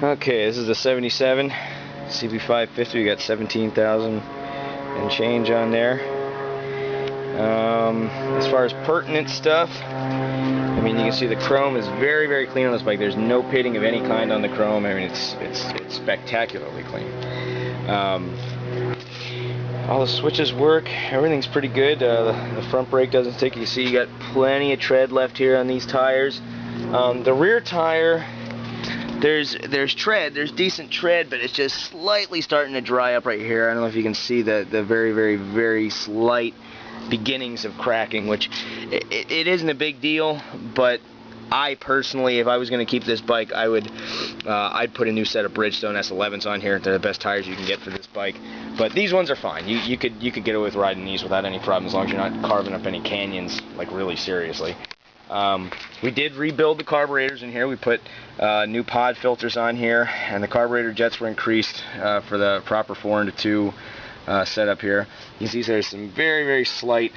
Okay, this is the 77 CB550. We got 17,000 and change on there. As far as pertinent stuff, I mean, you can see the chrome is very, very clean on this bike. There's no pitting of any kind on the chrome. I mean, it's spectacularly clean. All the switches work. Everything's pretty good. The front brake doesn't stick. You see, you got plenty of tread left here on these tires. The rear tire, there's tread. There's decent tread, but it's just slightly starting to dry up right here. I don't know if you can see the very, very, very slight beginnings of cracking, which it isn't a big deal, but I personally, if I was going to keep this bike, I'd put a new set of Bridgestone S11s on here. They're the best tires you can get for this bike. But these ones are fine. You could get away with riding these without any problem, as long as you're not carving up any canyons, like, really seriously. We did rebuild the carburetors in here. We put new pod filters on here, and the carburetor jets were increased for the proper 4-into-2 setup here. You can see there's some very, very slight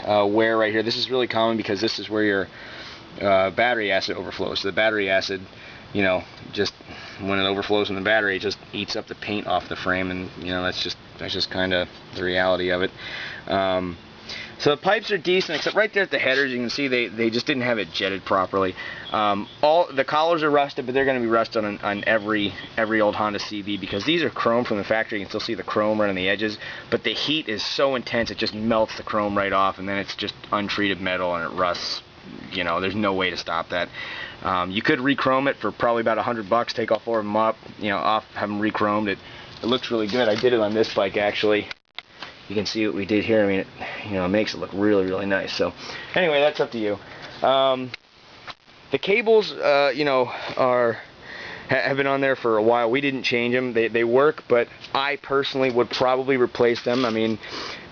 wear right here. This is really common because this is where your battery acid overflows. So the battery acid, you know, just when it overflows in the battery, it just eats up the paint off the frame, and you know, that's just kind of the reality of it. So the pipes are decent, except right there at the headers, you can see they just didn't have it jetted properly. All the collars are rusted, but they're going to be rusted on every old Honda CB, because these are chrome from the factory. You can still see the chrome right on the edges, but the heat is so intense it just melts the chrome right off, and then it's just untreated metal and it rusts. You know, there's no way to stop that. You could re-chrome it for probably about $100. Take all 4 of them up, you know, have them re-chromed. It looks really good. I did it on this bike actually. You can see what we did here. I mean, it makes it look really, really nice. So, anyway, that's up to you. The cables, have been on there for a while. We didn't change them. They work, but I personally would probably replace them. I mean,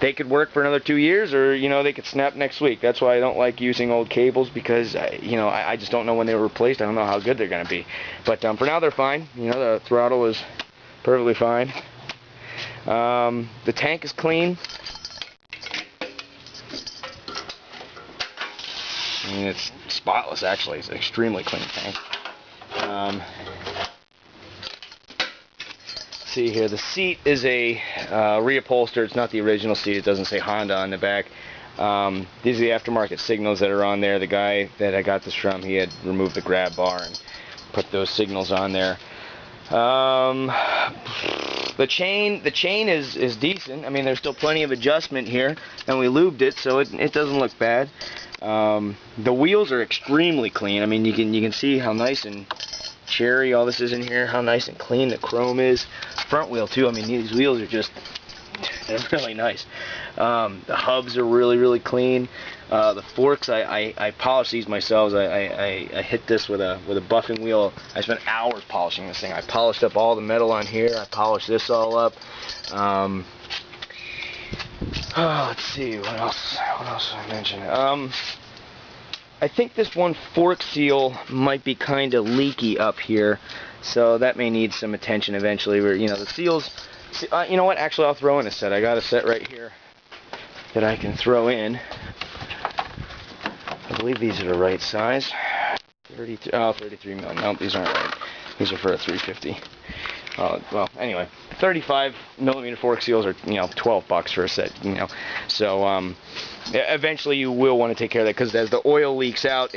they could work for another 2 years, or they could snap next week. That's why I don't like using old cables, because I just don't know when they were replaced. I don't know how good they're going to be. But for now, they're fine. The throttle is perfectly fine. The tank is clean. I mean, it's spotless, actually. It's an extremely clean tank. See here, the seat is a reupholster. It's not the original seat. It doesn't say Honda on the back. These are the aftermarket signals that are on there. The guy that I got this from, he had removed the grab bar and put those signals on there. The chain is decent. I mean, there's still plenty of adjustment here, and we lubed it, so it doesn't look bad. The wheels are extremely clean. I mean, you can see how nice and cherry all this is in here, how nice and clean the chrome is. Front wheel too. I mean, these wheels are they're really nice. The hubs are really, really clean. The forks, I polished these myself. I hit this with a buffing wheel. I spent hours polishing this thing. I polished up all the metal on here. I polished this all up. Let's see, what else did I mention? I think this one fork seal might be kind of leaky up here, so that may need some attention eventually. Where the seals, you know what? Actually, I'll throw in a set. I got a set right here that I can throw in. I believe these are the right size. 33 mil. No, these aren't right. These are for a 350. Well, anyway, 35 millimeter fork seals are $12 for a set. So eventually you will want to take care of that, because as the oil leaks out,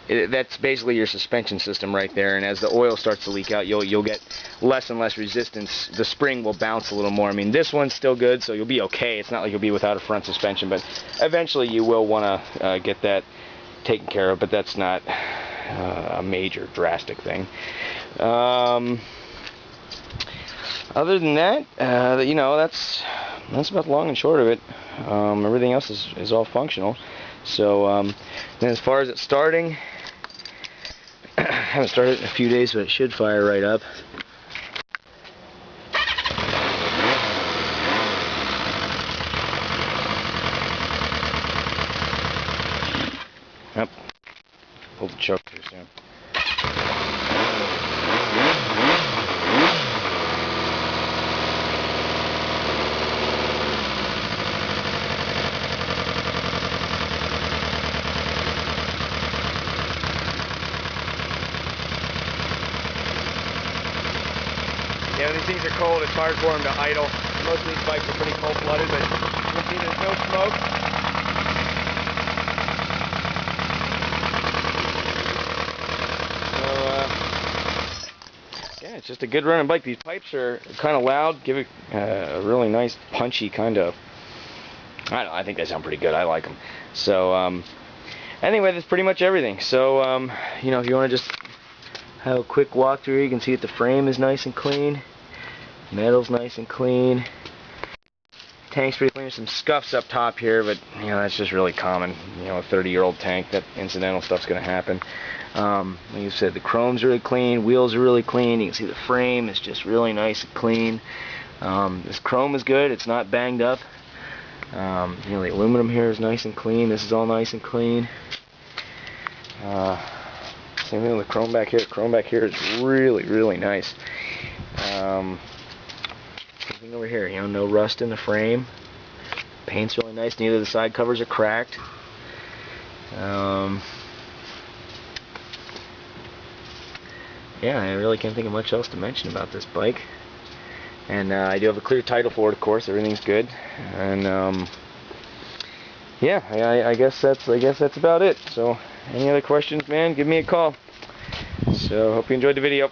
that's basically your suspension system right there. And as the oil starts to leak out, you'll get less and less resistance. The spring will bounce a little more. I mean, this one's still good, so you'll be okay. It's not like you'll be without a front suspension, but eventually you will want to get that taken care of. But that's not a major drastic thing. Other than that, that's about the long and short of it. Everything else is all functional. So then as far as it starting, I haven't started it in a few days, but it should fire right up. Yep. Pull the choke too soon. You know, these things are cold. It's hard for them to idle. Most of these bikes are pretty cold-blooded, but you can see there's no smoke. Yeah, it's just a good running bike. These pipes are kind of loud, give it a really nice punchy kind of, I don't know, I think they sound pretty good. I like them. So anyway, that's pretty much everything. So you know, if you want to just have a quick walk through, you can see that the frame is nice and clean, metal's nice and clean, tank's pretty clean. There's some scuffs up top here, but you know, that's just really common. You know, a 30-year-old tank, that incidental stuff's going to happen. Like I said, the chrome's really clean, wheels are really clean. You can see the frame is just really nice and clean. This chrome is good, it's not banged up. You know, the aluminum here is nice and clean. This is all nice and clean. Same thing with the chrome back here. Chrome back here is really, really nice. Same thing over here. You know, no rust in the frame. Paint's really nice. Neither of the side covers are cracked. Yeah, I really can't think of much else to mention about this bike. And I do have a clear title for it, of course. Everything's good. And yeah, I guess that's about it. So any other questions, man, give me a call. So hope you enjoyed the video.